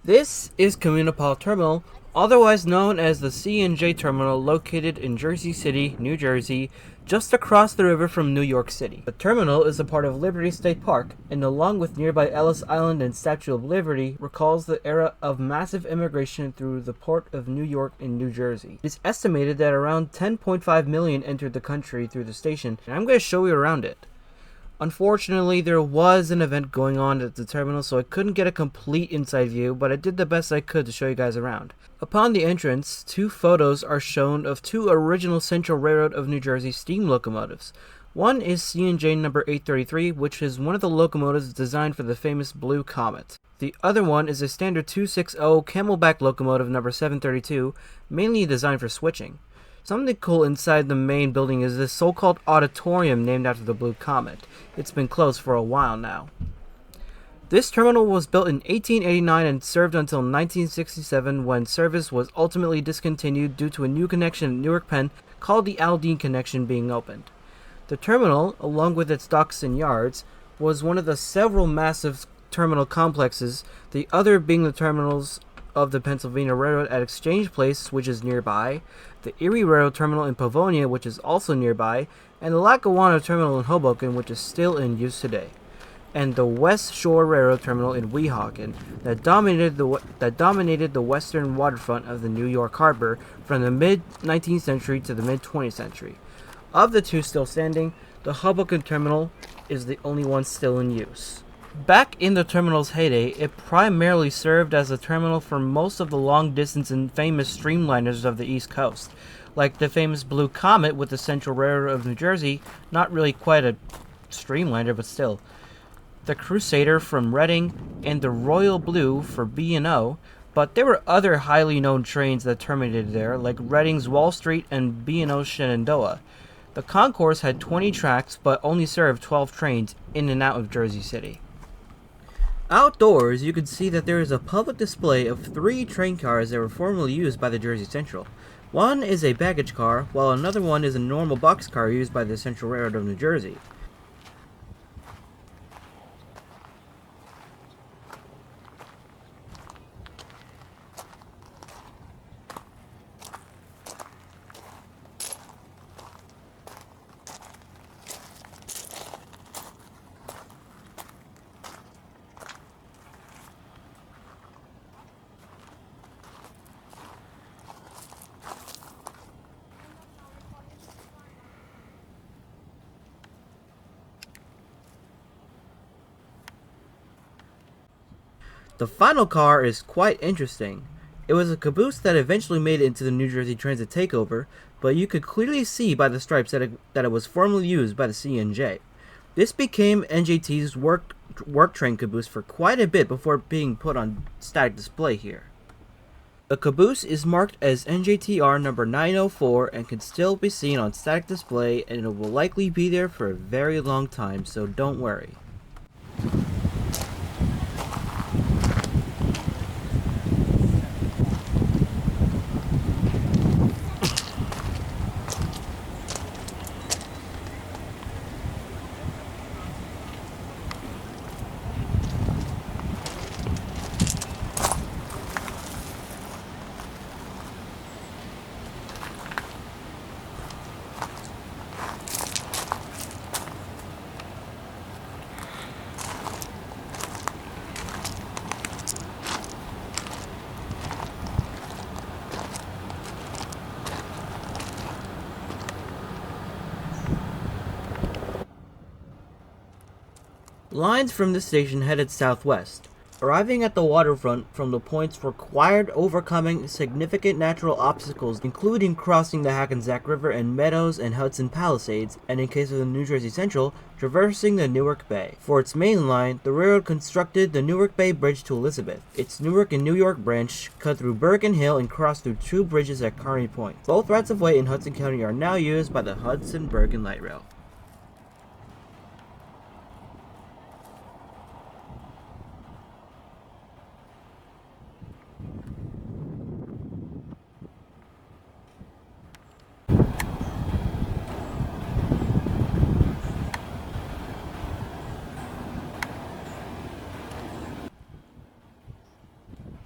This is Communipol Terminal, otherwise known as the C&J Terminal, located in Jersey City, New Jersey, just across the river from New York City. The terminal is a part of Liberty State Park, and along with nearby Ellis Island and Statue of Liberty, recalls the era of massive immigration through the port of New York and New Jersey. It's estimated that around 10.5 million entered the country through the station, and I'm going to show you around it. Unfortunately, there was an event going on at the terminal, so I couldn't get a complete inside view, but I did the best I could to show you guys around. Upon the entrance, two photos are shown of two original Central Railroad of New Jersey steam locomotives. One is C&J number 833, which is one of the locomotives designed for the famous Blue Comet. The other one is a standard 260 Camelback locomotive number 732, mainly designed for switching. Something cool inside the main building is this so-called auditorium named after the Blue Comet. It's been closed for a while now. This terminal was built in 1889 and served until 1967, when service was ultimately discontinued due to a new connection in Newark, Penn called the Aldene Connection being opened. The terminal, along with its docks and yards, was one of the several massive terminal complexes, the other being the terminals of the Pennsylvania Railroad at Exchange Place, which is nearby, the Erie Railroad Terminal in Pavonia, which is also nearby, and the Lackawanna Terminal in Hoboken, which is still in use today, and the West Shore Railroad Terminal in Weehawken that dominated the western waterfront of the New York Harbor from the mid-19th century to the mid-20th century. Of the two still standing, the Hoboken Terminal is the only one still in use. Back in the terminal's heyday, it primarily served as a terminal for most of the long-distance and famous streamliners of the East Coast, like the famous Blue Comet with the Central Railroad of New Jersey, not really quite a streamliner, but still, the Crusader from Reading, and the Royal Blue for B&O, but there were other highly known trains that terminated there, like Reading's Wall Street and B&O's Shenandoah. The concourse had 20 tracks, but only served 12 trains in and out of Jersey City. Outdoors, you can see that there is a public display of 3 train cars that were formerly used by the Jersey Central. One is a baggage car, while another one is a normal boxcar used by the Central Railroad of New Jersey. The final car is quite interesting. It was a caboose that eventually made it into the New Jersey Transit takeover, but you could clearly see by the stripes that it was formerly used by the C&J. This became NJT's work train caboose for quite a bit before being put on static display here. The caboose is marked as NJTR number 904 and can still be seen on static display, and it will likely be there for a very long time, so don't worry. Lines from the station headed southwest, arriving at the waterfront from the points required overcoming significant natural obstacles, including crossing the Hackensack River and Meadows and Hudson Palisades, and in case of the New Jersey Central, traversing the Newark Bay. For its main line, the railroad constructed the Newark Bay Bridge to Elizabeth. Its Newark and New York branch cut through Bergen Hill and crossed through 2 bridges at Kearney Point. Both rights-of-way in Hudson County are now used by the Hudson-Bergen Light Rail.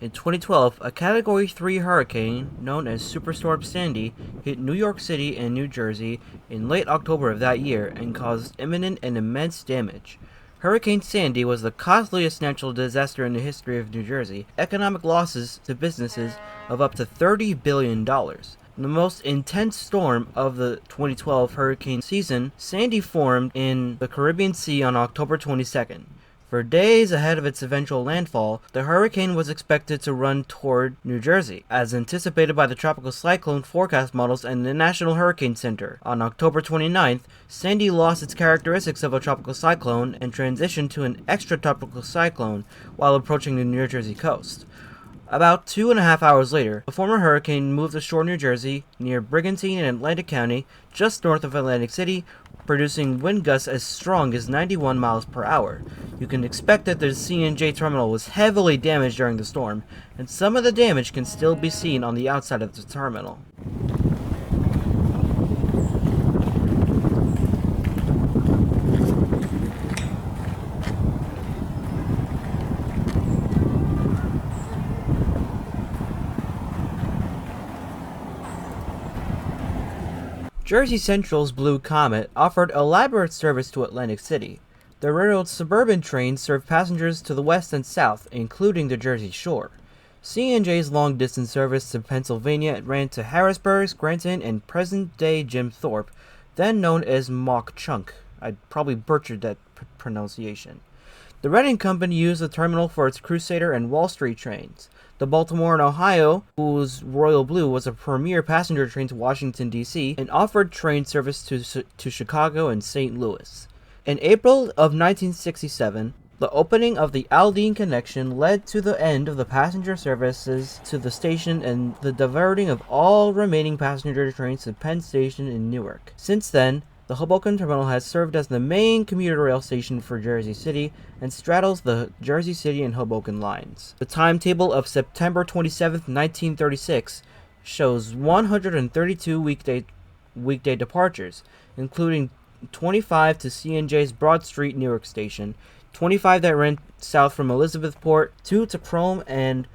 In 2012, a Category 3 hurricane, known as Superstorm Sandy, hit New York City and New Jersey in late October of that year and caused imminent and immense damage. Hurricane Sandy was the costliest natural disaster in the history of New Jersey, economic losses to businesses of up to $30 billion. The most intense storm of the 2012 hurricane season, Sandy formed in the Caribbean Sea on October 22nd. For days ahead of its eventual landfall, the hurricane was expected to run toward New Jersey, as anticipated by the tropical cyclone forecast models and the National Hurricane Center. On October 29th, Sandy lost its characteristics of a tropical cyclone and transitioned to an extratropical cyclone while approaching the New Jersey coast. About 2.5 hours later, the former hurricane moved ashore New Jersey, near Brigantine in Atlantic County, just north of Atlantic City, producing wind gusts as strong as 91 miles per hour. You can expect that the C&J terminal was heavily damaged during the storm, and some of the damage can still be seen on the outside of the terminal. Jersey Central's Blue Comet offered elaborate service to Atlantic City. The railroad's suburban trains served passengers to the west and south, including the Jersey Shore. C&J's long-distance service to Pennsylvania ran to Harrisburg, Scranton, and present-day Jim Thorpe, then known as Mock Chunk. I probably butchered that pronunciation. The Reading Company used the terminal for its Crusader and Wall Street trains. The Baltimore and Ohio, whose Royal Blue was a premier passenger train to Washington, D.C., and offered train service to Chicago and St. Louis. In April of 1967, the opening of the Aldene Connection led to the end of the passenger services to the station and the diverting of all remaining passenger trains to Penn Station in Newark. Since then, the Hoboken Terminal has served as the main commuter rail station for Jersey City and straddles the Jersey City and Hoboken lines. The timetable of September 27, 1936 shows 132 weekday departures, including 25 to C&J's Broad Street Newark Station, 25 that ran south from Elizabethport, 2 to Chrome, and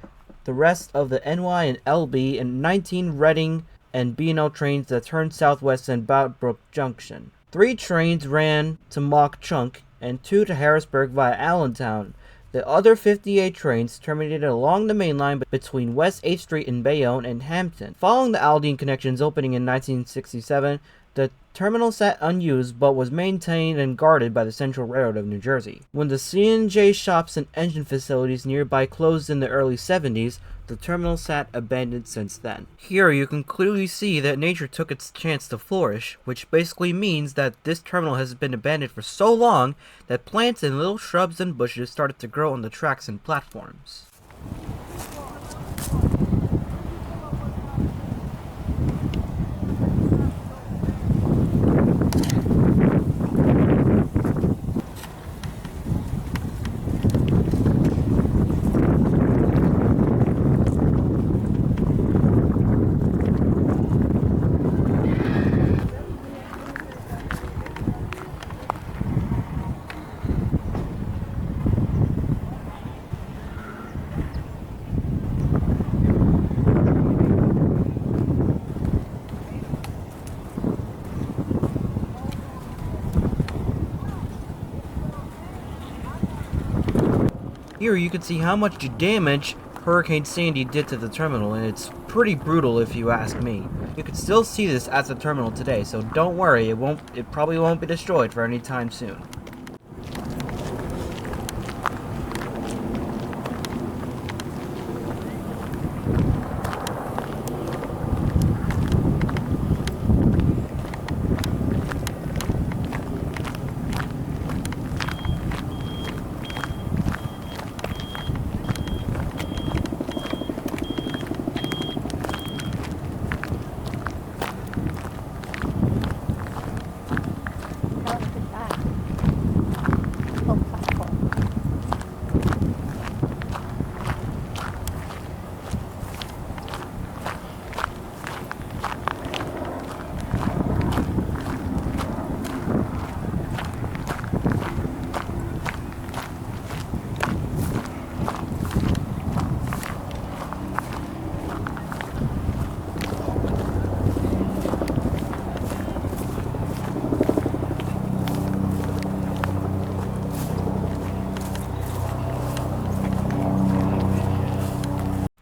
the rest of the NY and LB, and 19 Reading and B&L trains that turned southwest in Boutbrook Junction. 3 trains ran to Mock Chunk and 2 to Harrisburg via Allentown. The other 58 trains terminated along the main line between West 8th Street in Bayonne and Hampton. Following the Aldene Connection's opening in 1967, the terminal sat unused but was maintained and guarded by the Central Railroad of New Jersey. When the C&J shops and engine facilities nearby closed in the early 70s, the terminal sat abandoned since then. Here you can clearly see that nature took its chance to flourish, which basically means that this terminal has been abandoned for so long that plants and little shrubs and bushes started to grow on the tracks and platforms. Here you can see how much damage Hurricane Sandy did to the terminal, and it's pretty brutal if you ask me. You can still see this at the terminal today, so don't worry, it probably won't be destroyed for any time soon.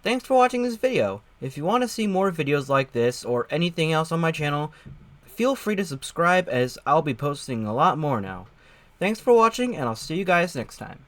Thanks for watching this video. If you want to see more videos like this or anything else on my channel, feel free to subscribe as I'll be posting a lot more now. Thanks for watching, and I'll see you guys next time.